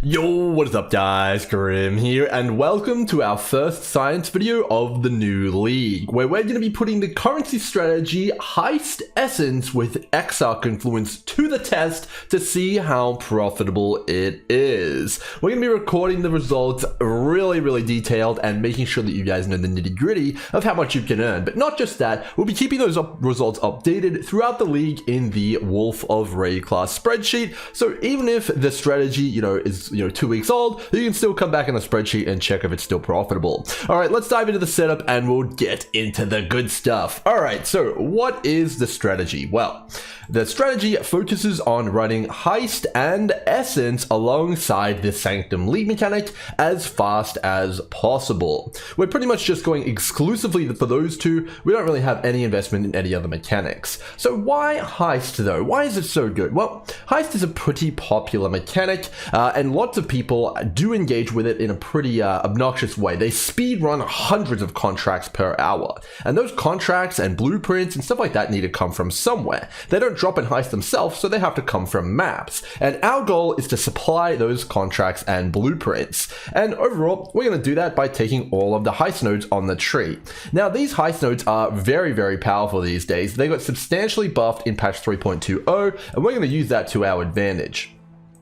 Yo, what is up guys, Grim here, and welcome to our first science video of the new league, where we're going to be putting the currency strategy Heist Essence with Exile Confluence to the test to see how profitable it is. We're going to be recording the results really detailed and making sure that you guys know the nitty gritty of how much you can earn. But not just that, we'll be keeping those results updated throughout the league in the Wolf of Ray class spreadsheet. So even if the strategy, is 2 weeks old, you can still come back in the spreadsheet and check if it's still profitable. All right, let's dive into the setup and we'll get into the good stuff. All right, so what is the strategy? Well, the strategy focuses on running Heist and Essence alongside the Sanctum league mechanic as fast as possible. We're pretty much just going exclusively for those two. We don't really have any investment in any other mechanics. So why Heist though? Why is it so good? Well, Heist is a pretty popular mechanic and lots of people do engage with it in a pretty obnoxious way. They speed run hundreds of contracts per hour, and those contracts and blueprints and stuff like that need to come from somewhere. They don't drop in Heist themselves, so they have to come from maps. And our goal is to supply those contracts and blueprints. And overall, we're going to do that by taking all of the Heist nodes on the tree. Now, these Heist nodes are very powerful these days. They got substantially buffed in patch 3.20, and we're going to use that to our advantage.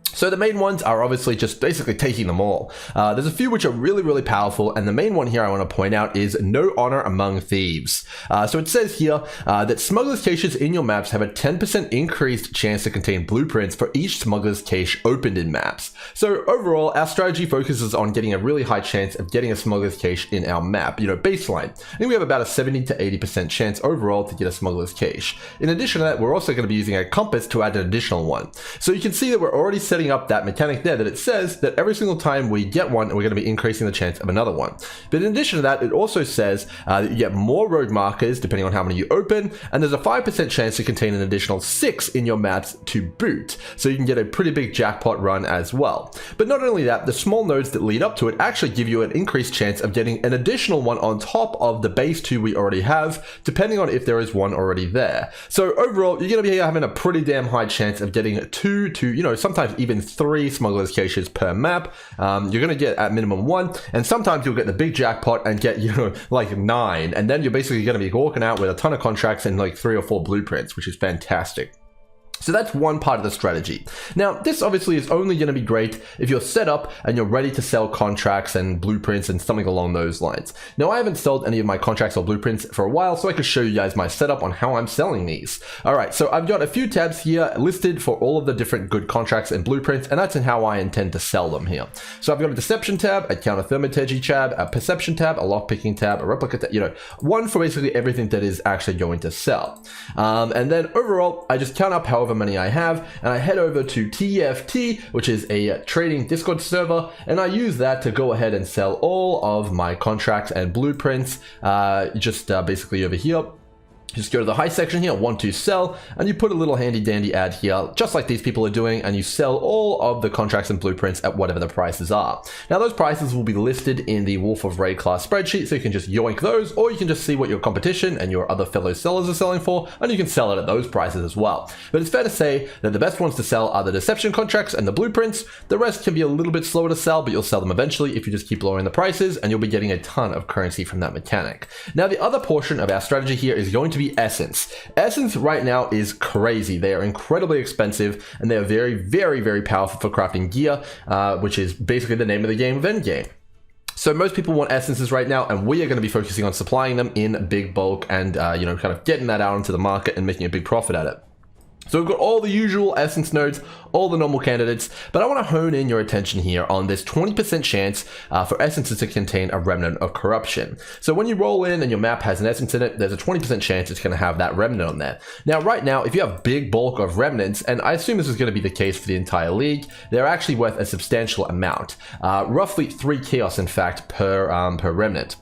So the main ones are obviously just basically taking them all. There's a few which are really powerful, and the main one here I want to point out is No Honor Among Thieves. So it says here that Smugglers caches in your maps have a 10% increased chance to contain blueprints for each Smugglers cache opened in maps. So overall, our strategy focuses on getting a really high chance of getting a Smugglers cache in our map, baseline. I think we have about a 70 to 80% chance overall to get a Smugglers cache. In addition to that, we're also going to be using a compass to add an additional one. So you can see that we're already setting up that mechanic there that it says that every single time we get one, we're going to be increasing the chance of another one. But in addition to that, it also says that you get more road markers depending on how many you open, and there's a 5% chance to contain an additional 6 in your maps to boot. So you can get a pretty big jackpot run as well. But not only that, the small nodes that lead up to it actually give you an increased chance of getting an additional one on top of the base 2 we already have, depending on if there is one already there. So overall, you're going to be having a pretty damn high chance of getting 2 to, sometimes even 3 Smugglers caches per map. You're going to get at minimum 1, and sometimes you'll get the big jackpot and get, like 9, and then you're basically going to be walking out with a ton of contracts and like 3 or 4 blueprints, which is fantastic. So that's one part of the strategy. Now, this obviously is only going to be great if you're set up and you're ready to sell contracts and blueprints and something along those lines. Now, I haven't sold any of my contracts or blueprints for a while, so I could show you guys my setup on how I'm selling these. All right, so I've got a few tabs here listed for all of the different good contracts and blueprints, and that's in how I intend to sell them here. So I've got a deception tab, a counter-thaumaturgy tab, a perception tab, a lockpicking tab, a replica tab, one for basically everything that is actually going to sell. And then overall, I just count up however many I have, and I head over to TFT, which is a trading Discord server, and I use that to go ahead and sell all of my contracts and blueprints, basically over here. Just go to the high section here, want to sell, and you put a little handy dandy ad here, just like these people are doing, and you sell all of the contracts and blueprints at whatever the prices are. Now, those prices will be listed in the Wolf of Ray class spreadsheet, so you can just yoink those, or you can just see what your competition and your other fellow sellers are selling for, and you can sell it at those prices as well. But it's fair to say that the best ones to sell are the deception contracts and the blueprints. The rest can be a little bit slower to sell, but you'll sell them eventually if you just keep lowering the prices, and you'll be getting a ton of currency from that mechanic. Now, the other portion of our strategy here is going to be Essence. Essence right now is crazy. They are incredibly expensive, and they are very powerful for crafting gear, which is basically the name of the game of Endgame. So most people want essences right now, and we are going to be focusing on supplying them in big bulk and, kind of getting that out into the market and making a big profit at it. So we've got all the usual essence nodes, all the normal candidates, but I want to hone in your attention here on this 20% chance for essences to contain a remnant of corruption. So when you roll in and your map has an essence in it, there's a 20% chance it's going to have that remnant on there. Now, right now, if you have big bulk of remnants, and I assume this is going to be the case for the entire league, they're actually worth a substantial amount, roughly 3 chaos, in fact, per remnant.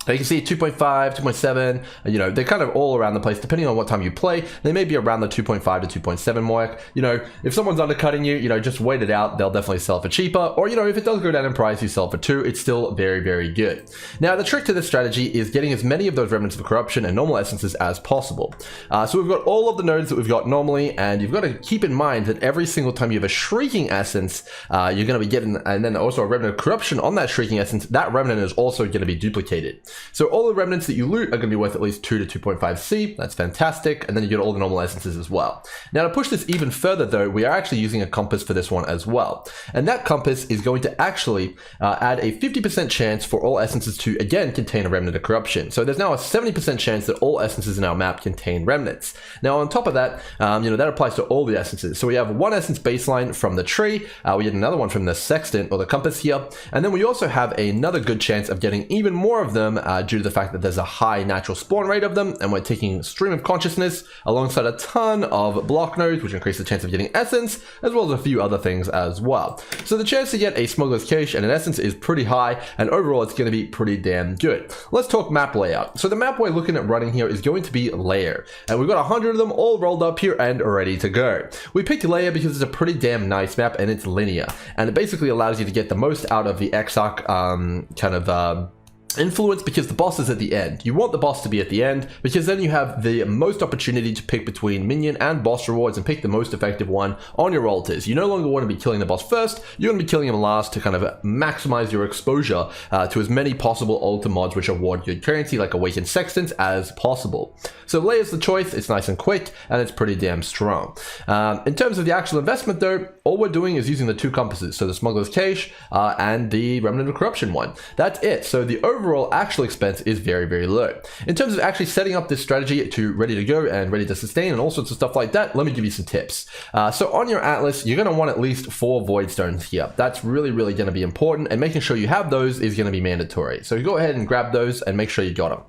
You can see 2.5, 2.7, you know, they're kind of all around the place depending on what time you play. They may be around the 2.5 to 2.7 mark. You know, if someone's undercutting you, you know, just wait it out. They'll definitely sell for cheaper. Or, you know, if it does go down in price, you sell for 2. It's still very, very good. Now, the trick to this strategy is getting as many of those remnants of corruption and normal essences as possible. So we've got all of the nodes that we've got normally, and you've got to keep in mind that every single time you have a shrieking essence, you're going to be getting, and then also a remnant of corruption on that shrieking essence, that remnant is also going to be duplicated. So all the remnants that you loot are going to be worth at least 2 to 2.5 C. That's fantastic. And then you get all the normal essences as well. Now to push this even further though, we are actually using a compass for this one as well. And that compass is going to actually add a 50% chance for all essences to again contain a remnant of corruption. So there's now a 70% chance that all essences in our map contain remnants. Now on top of that, you know, that applies to all the essences. So we have one essence baseline from the tree. We get another one from the sextant or the compass here. And then we also have another good chance of getting even more of them due to the fact that there's a high natural spawn rate of them, and we're taking stream of consciousness alongside a ton of block nodes, which increase the chance of getting essence, as well as a few other things as well. So the chance to get a smuggler's cache and an essence is pretty high, and overall it's going to be pretty damn good. Let's talk map layout. So the map we're looking at running here is going to be layer, and we've got 100 of them all rolled up here and ready to go. We picked layer because it's a pretty damn nice map and it's linear, and it basically allows you to get the most out of the Exile influence, because the boss is at the end. You want the boss to be at the end because then you have the most opportunity to pick between minion and boss rewards and pick the most effective one on your altars. You no longer want to be killing the boss first, you're going to be killing him last to kind of maximize your exposure to as many possible altar mods which award good currency like Awakened Sextants as possible. So layer's the choice, it's nice and quick, and it's pretty damn strong. In terms of the actual investment though, all we're doing is using the 2 compasses, so the Smuggler's Cache and the Remnant of Corruption one. That's it. So the overall actual expense is very, very low. In terms of actually setting up this strategy to ready to go and ready to sustain and all sorts of stuff like that, let me give you some tips. So on your Atlas, you're going to want at least 4 Void Stones here. That's really, really going to be important, and making sure you have those is going to be mandatory. So go ahead and grab those and make sure you got them.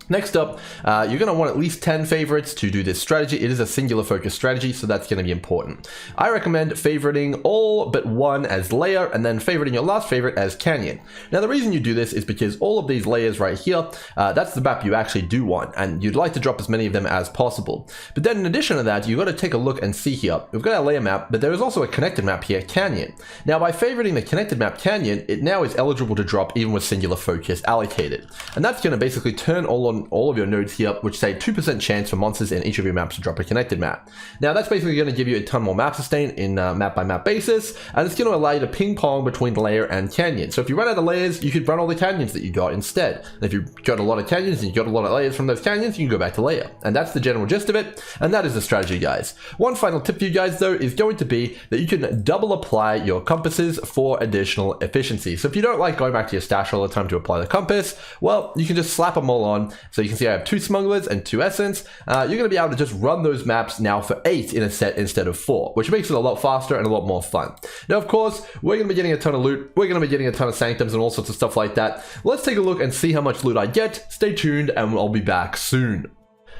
Next up, you're going to want at least 10 favorites to do this strategy. It is a singular focus strategy, so that's going to be important. I recommend favoriting all but one as layer, and then favoriting your last favorite as canyon. Now the reason you do this is because all of these layers right here, that's the map you actually do want, and you'd like to drop as many of them as possible. But then in addition to that, you've got to take a look and see here. We've got our layer map, but there is also a connected map here, canyon. Now by favoriting the connected map canyon, it now is eligible to drop even with singular focus allocated. And that's going to basically turn all of your nodes here, which say 2% chance for monsters in each of your maps to drop a connected map. Now that's basically going to give you a ton more map sustain in map by map basis, and it's going to allow you to ping pong between layer and canyon. So if you run out of layers, you could run all the canyons that you got instead. And if you've got a lot of canyons and you got a lot of layers from those canyons, you can go back to layer. And that's the general gist of it, and that is the strategy, guys. One final tip for you guys though is going to be that you can double apply your compasses for additional efficiency. So if you don't like going back to your stash all the time to apply the compass, well, you can just slap them all on. So you can see I have 2 smugglers and 2 essence. You're going to be able to just run those maps now for 8 in a set instead of 4, which makes it a lot faster and a lot more fun. Now, of course, we're going to be getting a ton of loot. We're going to be getting a ton of sanctums and all sorts of stuff like that. Let's take a look and see how much loot I get. Stay tuned and I'll be back soon.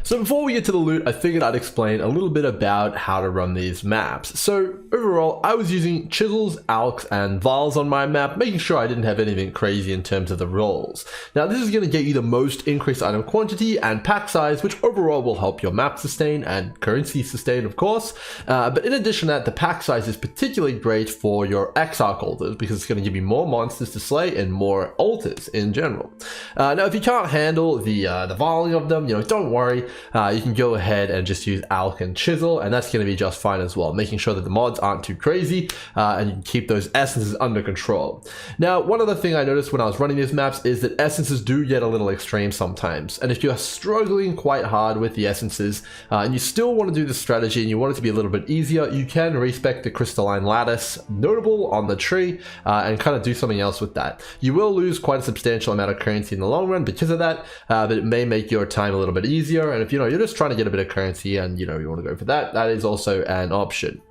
So before we get to the loot, I figured I'd explain a little bit about how to run these maps. So overall, I was using Chisels, Alch, and Vaals on my map, making sure I didn't have anything crazy in terms of the rolls. Now this is going to get you the most increased item quantity and pack size, which overall will help your map sustain and currency sustain, of course. But in addition to that, the pack size is particularly great for your Exile altars because it's going to give you more monsters to slay and more altars in general. Now if you can't handle the volleying of them, don't worry. You can go ahead and just use Alch and Chisel, and that's going to be just fine as well, making sure that the mods aren't too crazy and you can keep those essences under control. Now, one other thing I noticed when I was running these maps is that essences do get a little extreme sometimes, and if you're struggling quite hard with the essences and you still want to do the strategy and you want it to be a little bit easier, you can respec the crystalline lattice notable on the tree and kind of do something else with that. You will lose quite a substantial amount of currency in the long run because of that, but it may make your time a little bit easier, and if you're just trying to get a bit of currency and you want to go for that, that is also an option.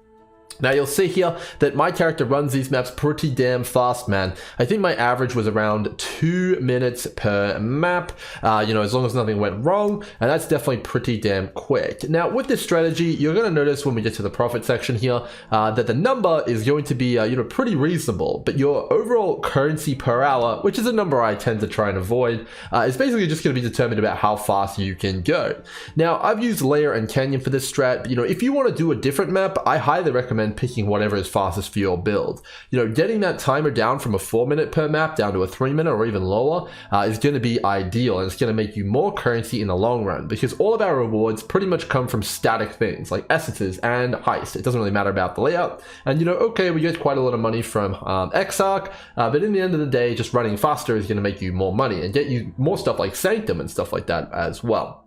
Now you'll see here that my character runs these maps pretty damn fast, man. I think my average was around 2 minutes per map, as long as nothing went wrong, and that's definitely pretty damn quick. Now with this strategy, you're going to notice when we get to the profit section here that the number is going to be pretty reasonable, but your overall currency per hour, which is a number I tend to try and avoid, is basically just going to be determined about how fast you can go. Now I've used Layer and Canyon for this strat, but if you want to do a different map, I highly recommend picking whatever is fastest for your build. Getting that timer down from a 4 minute per map down to a 3 minute or even lower is going to be ideal, and it's going to make you more currency in the long run, because all of our rewards pretty much come from static things like essences and heist. It doesn't really matter about the layout, and okay, we get quite a lot of money from Exile, but in the end of the day, just running faster is going to make you more money and get you more stuff like Sanctum and stuff like that as well.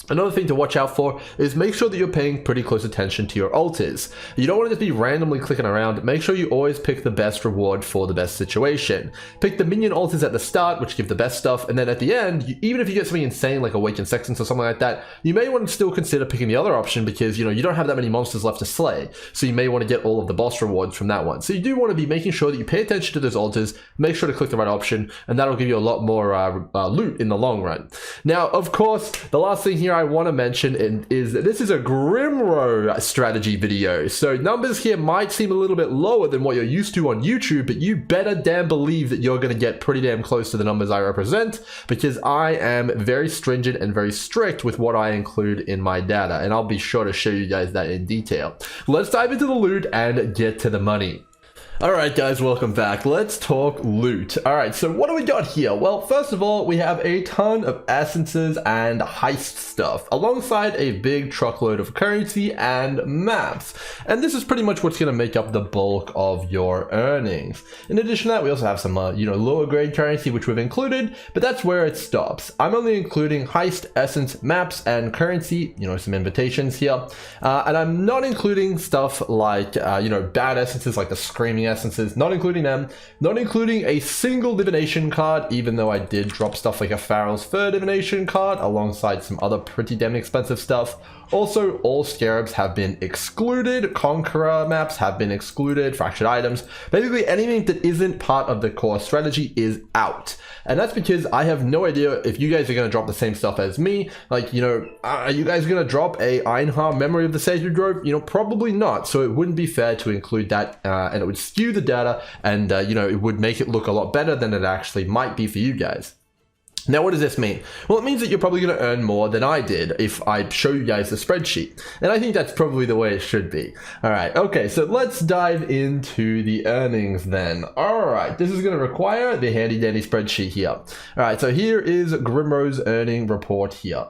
Another thing to watch out for is make sure that you're paying pretty close attention to your alters. You don't want to just be randomly clicking around. Make sure you always pick the best reward for the best situation. Pick the minion alters at the start, which give the best stuff, and then at the end, even if you get something insane like Awakened Sextants or something like that, you may want to still consider picking the other option, because you don't have that many monsters left to slay, so you may want to get all of the boss rewards from that one. So you do want to be making sure that you pay attention to those alters, make sure to click the right option, and that'll give you a lot more loot in the long run. Now, of course, the last thing here I want to mention is that this is a Grimro strategy video, so numbers here might seem a little bit lower than what you're used to on YouTube, but you better damn believe that you're going to get pretty damn close to the numbers I represent, because I am very stringent and very strict with what I include in my data, and I'll be sure to show you guys that in detail. Let's dive into the loot and get to the money. Alright guys, welcome back. Let's talk loot. Alright, so what do we got here? Well, first of all, we have a ton of essences and heist stuff, alongside a big truckload of currency and maps. And this is pretty much what's going to make up the bulk of your earnings. In addition to that, we also have some, lower grade currency, which we've included, but that's where it stops. I'm only including heist, essence, maps, and currency, some invitations here. And I'm not including stuff like, bad essences like the Screaming essences, not including them, not including a single divination card, even though I did drop stuff like a Pharaoh's Fur divination card alongside some other pretty damn expensive stuff. Also, all scarabs have been excluded, Conqueror maps have been excluded, fractured items, basically anything that isn't part of the core strategy is out. And that's because I have no idea if you guys are going to drop the same stuff as me. Like, are you guys going to drop a Einhar Memory of the Sacred Grove? Probably not. So it wouldn't be fair to include that, and it would skew the data, and it would make it look a lot better than it actually might be for you guys. Now, what does this mean? Well, it means that you're probably going to earn more than I did if I show you guys the spreadsheet. And I think that's probably the way it should be. All right. Okay. So let's dive into the earnings then. All right. This is going to require the handy dandy spreadsheet here. All right. So here is Grimro's earning report here.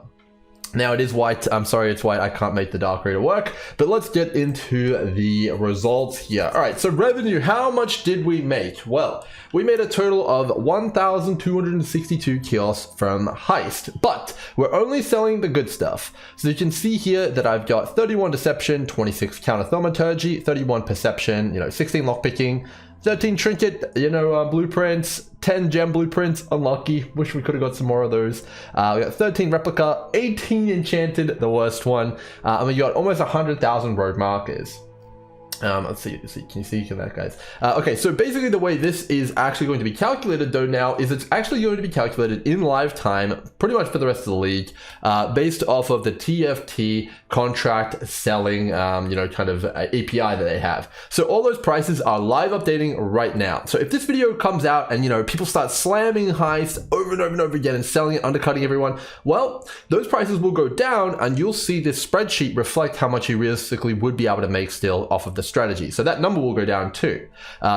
Now it is white. I'm sorry, it's white. I can't make the dark reader work, but let's get into the results here. All right, so revenue, how much did we make? Well, we made a total of 1,262 kills from heist, but we're only selling the good stuff. So you can see here that I've got 31 deception, 26 counter thaumaturgy, 31 perception, 16 lockpicking, 13 trinket, blueprints, 10 gem blueprints, unlucky, wish we could have got some more of those. We got 13 replica, 18 enchanted, the worst one, and we got almost 100,000 road markers. Let's see, can you see that, guys? Okay, so basically the way this is actually going to be calculated though now is it's actually going to be calculated in live time, pretty much for the rest of the league, based off of the TFT contract selling, kind of API that they have. So all those prices are live updating right now. So if this video comes out and, people start slamming heist over and over and over again and selling it, undercutting everyone, well, those prices will go down and you'll see this spreadsheet reflect how much you realistically would be able to make still off of the strategy. So that number will go down too.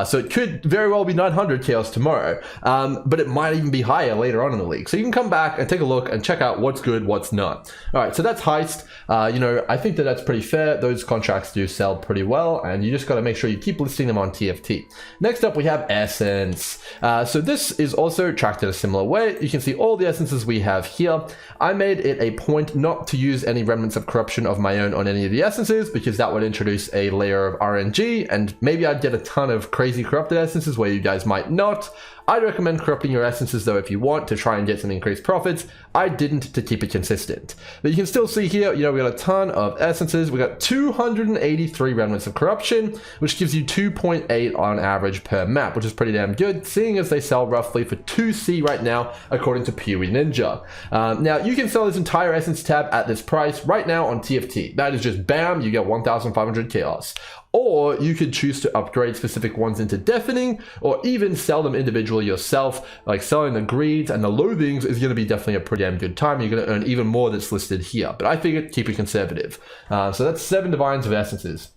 So it could very well be 900 chaos tomorrow, but it might even be higher later on in the league. So you can come back and take a look and check out what's good, what's not. All right, so that's heist. I think that that's pretty fair. Those contracts do sell pretty well, and you just got to make sure you keep listing them on TFT. Next up, we have essence. So this is also tracked in a similar way. You can see all the essences we have here. I made it a point not to use any remnants of corruption of my own on any of the essences, because that would introduce a layer of RNG, and maybe I'd get a ton of crazy corrupted essences where you guys might not. I'd recommend corrupting your essences though if you want to try and get some increased profits. I didn't, to keep it consistent. But you can still see here, we got a ton of essences. We got 283 remnants of corruption, which gives you 2.8 on average per map, which is pretty damn good, seeing as they sell roughly for 2C right now, according to PoE Ninja. Now, you can sell this entire essence tab at this price right now on TFT. That is just bam, you get 1,500 chaos. Or you could choose to upgrade specific ones into deafening, or even sell them individually yourself. Like selling the greeds and the loathings is going to be definitely a pretty damn good time. You're going to earn even more that's listed here, but I figured keep it conservative. So that's 7 divines of essences.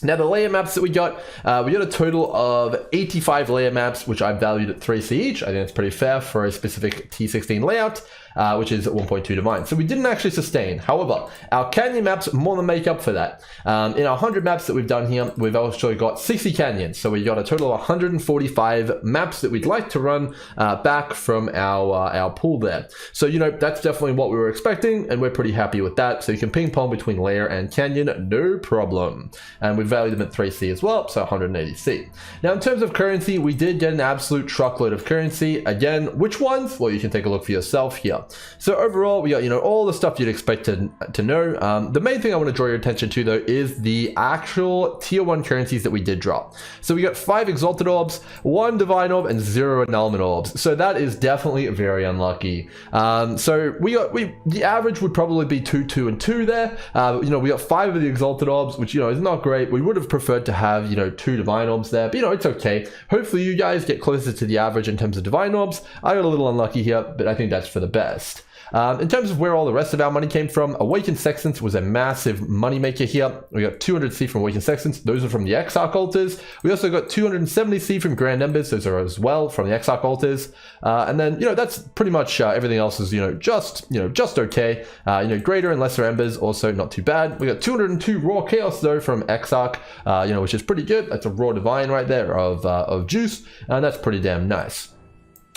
Now the layer maps that we got a total of 85 layer maps, which I valued at 3C each. I think that's pretty fair for a specific T16 layout, which is 1.2 divine. So we didn't actually sustain. However, our canyon maps more than make up for that. In our 100 maps that we've done here, we've also got 60 canyons. So we got a total of 145 maps that we'd like to run back from our pool there. So, that's definitely what we were expecting, and we're pretty happy with that. So you can ping pong between layer and canyon, no problem. And we've valued them at 3C as well, so 180C. Now, in terms of currency, we did get an absolute truckload of currency. Again, which ones? Well, you can take a look for yourself here. So overall, we got, all the stuff you'd expect to know. The main thing I want to draw your attention to, though, is the actual tier 1 currencies that we did drop. So we got 5 Exalted Orbs, 1 Divine Orb, and 0 Annulment Orbs. So that is definitely very unlucky. So the average would probably be 2, 2, and 2 there. We got 5 of the Exalted Orbs, which, is not great. We would have preferred to have, 2 Divine Orbs there, but, it's okay. Hopefully you guys get closer to the average in terms of Divine Orbs. I got a little unlucky here, but I think that's for the best. In terms of where all the rest of our money came from, Awakened Sextants was a massive money maker here. We got 200C from Awakened Sextants. Those are from the Exarch altars. We also got 270C from Grand Embers. Those are as well from the Exarch altars. And then, that's pretty much everything else is, just okay. Greater and Lesser Embers, also not too bad. We got 202 Raw Chaos though from Exarch, which is pretty good. That's a Raw Divine right there of juice, and that's pretty damn nice.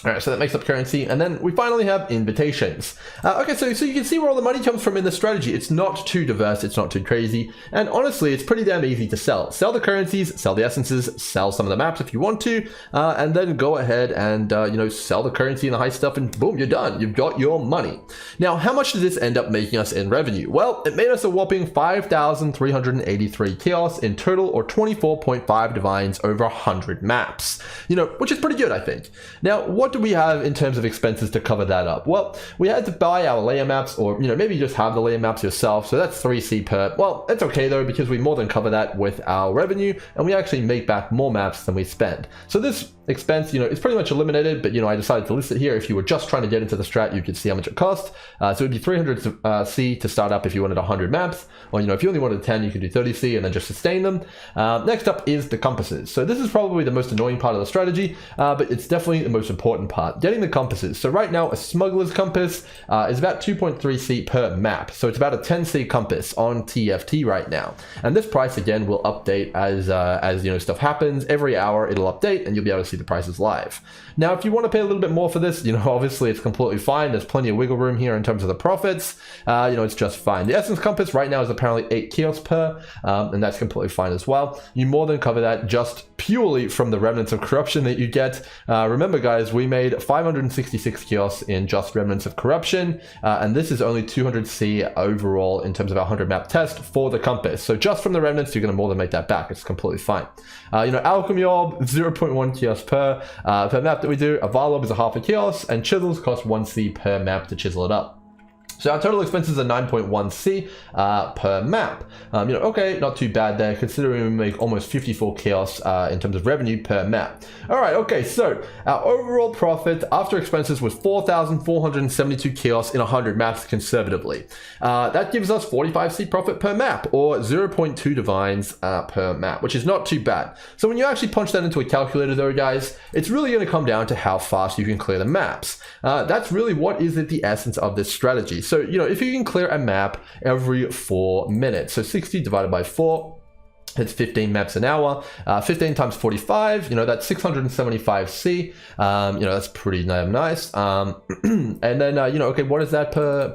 All right, so that makes up currency, and then we finally have invitations. Okay, so you can see where all the money comes from in the strategy. It's not too diverse, it's not too crazy, and honestly, it's pretty damn easy to sell. Sell the currencies, sell the essences, sell some of the maps if you want to, and then go ahead and sell the currency and the high stuff, and boom, you're done. You've got your money. Now, how much did this end up making us in revenue? Well, it made us a whopping 5,383 chaos in total, or 24.5 divines over 100 maps. Which is pretty good, I think. Now, what do we have in terms of expenses to cover that up? Well, we had to buy our layer maps, or maybe just have the layer maps yourself, so that's 3C per. Well, it's okay though, because we more than cover that with our revenue, and we actually make back more maps than we spend. So this expense, it's pretty much eliminated, but I decided to list it here. If you were just trying to get into the strat, you could see how much it cost. So it'd be 300C to start up if you wanted 100 maps, or if you only wanted 10, you could do 30C and then just sustain them. Next up is the compasses. So this is probably the most annoying part of the strategy, but it's definitely the most important part, getting the compasses. So right now, a Smuggler's Compass is about 2.3C per map. So it's about a 10C compass on TFT right now. And this price, again, will update as stuff happens. Every hour it'll update, and you'll be able to see the prices live. Now, if you want to pay a little bit more for this, obviously it's completely fine. There's plenty of wiggle room here in terms of the profits. It's just fine. The Essence Compass right now is apparently 8 chaos per, and that's completely fine as well. You more than cover that just purely from the remnants of corruption that you get. Remember, guys, we made 566 chaos in just remnants of corruption, and this is only 200C overall in terms of our 100 map test for the compass. So just from the remnants, you're going to more than make that back. It's completely fine. Alchemy Orb, 0.1 chaos per map that we do. A Vaal Orb is a half a chaos, and Chisels cost 1C per map to chisel it up. So our total expenses are 9.1C per map. Okay, not too bad there, considering we make almost 54 chaos in terms of revenue per map. All right, okay, so our overall profit after expenses was 4,472 chaos in 100 maps conservatively. That gives us 45C profit per map, or 0.2 divines per map, which is not too bad. So when you actually punch that into a calculator though, guys, it's really going to come down to how fast you can clear the maps. That's really what is at the essence of this strategy. So, if you can clear a map every 4 minutes, so 60 divided by 4, it's 15 maps an hour. 15 times 45, that's 675C. That's pretty damn nice. And then, okay, what is that per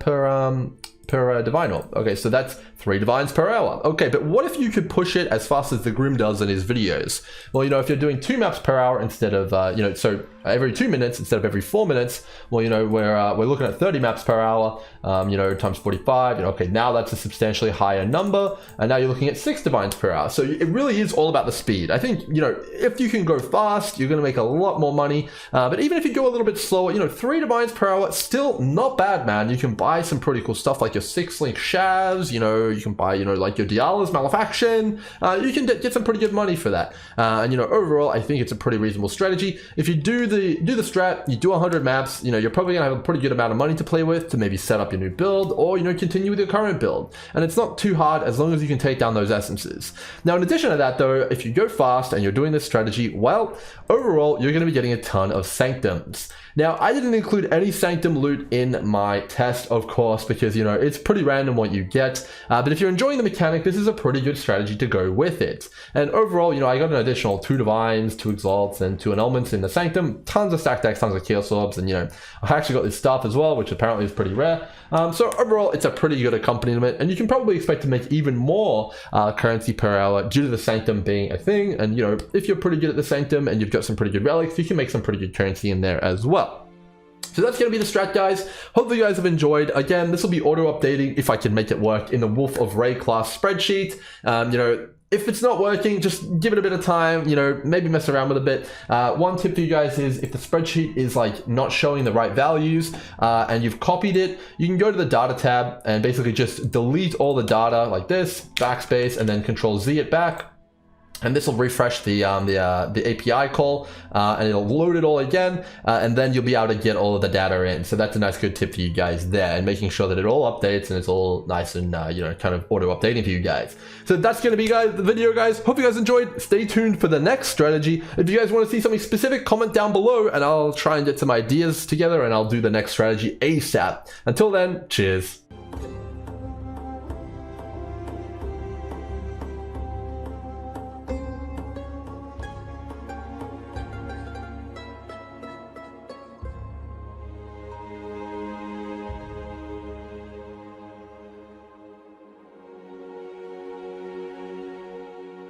per divine orb. Okay, so that's 3 divines per hour. Okay, but what if you could push it as fast as the Grim does in his videos? Well, you know, if you're doing 2 maps per hour instead of, you know, so every 2 minutes instead of every 4 minutes, well, you know, we're looking at 30 maps per hour, you know, times 45. You know, okay, now that's a substantially higher number, and now you're looking at 6 divines per hour. So it really is all about the speed. I think, you know, if you can go fast, you're going to make a lot more money. But even if you go a little bit slower, you know, 3 divines per hour, still not bad, man. You can buy some pretty cool stuff like your 6-link shavs, you know, you can buy, you know, like your Diala's Malefaction. You can get some pretty good money for that. And, you know, overall, I think it's a pretty reasonable strategy. If you do the strat, you do 100 maps, you know, you're probably gonna have a pretty good amount of money to play with to maybe set up your new build, or, you know, continue with your current build. And it's not too hard as long as you can take down those essences. Now, in addition to that, though, if you go fast and you're doing this strategy, well, overall, you're gonna be getting a ton of sanctums. Now, I didn't include any sanctum loot in my test, of course, because, you know, it's pretty random what you get. But if you're enjoying the mechanic, this is a pretty good strategy to go with it. And overall, you know, I got an additional 2 divines, 2 exalts, and 2 annulments in the sanctum. Tons of stack decks, tons of chaos orbs, and, you know, I actually got this stuff as well, which apparently is pretty rare. So overall, it's a pretty good accompaniment, and you can probably expect to make even more currency per hour due to the sanctum being a thing. And, you know, if you're pretty good at the sanctum and you've got some pretty good relics, you can make some pretty good currency in there as well. So that's going to be the strat, guys. Hopefully you guys have enjoyed. Again, this will be auto-updating if I can make it work in the Wolf of Ray class spreadsheet. You know, if it's not working, just give it a bit of time, you know, maybe mess around with a bit. One tip for you guys is if the spreadsheet is like not showing the right values and you've copied it, you can go to the data tab and basically just delete all the data like this, backspace, and then Control Z it back. And this will refresh the API call and it'll load it all again, and then you'll be able to get all of the data in. So that's a nice good tip for you guys there, and making sure that it all updates and it's all nice and you know, kind of auto updating for you guys. So that's going to be the video, guys. Hope you guys enjoyed. Stay tuned for the next strategy. If you guys want to see something specific, comment down below and I'll try and get some ideas together and I'll do the next strategy ASAP. Until then, cheers.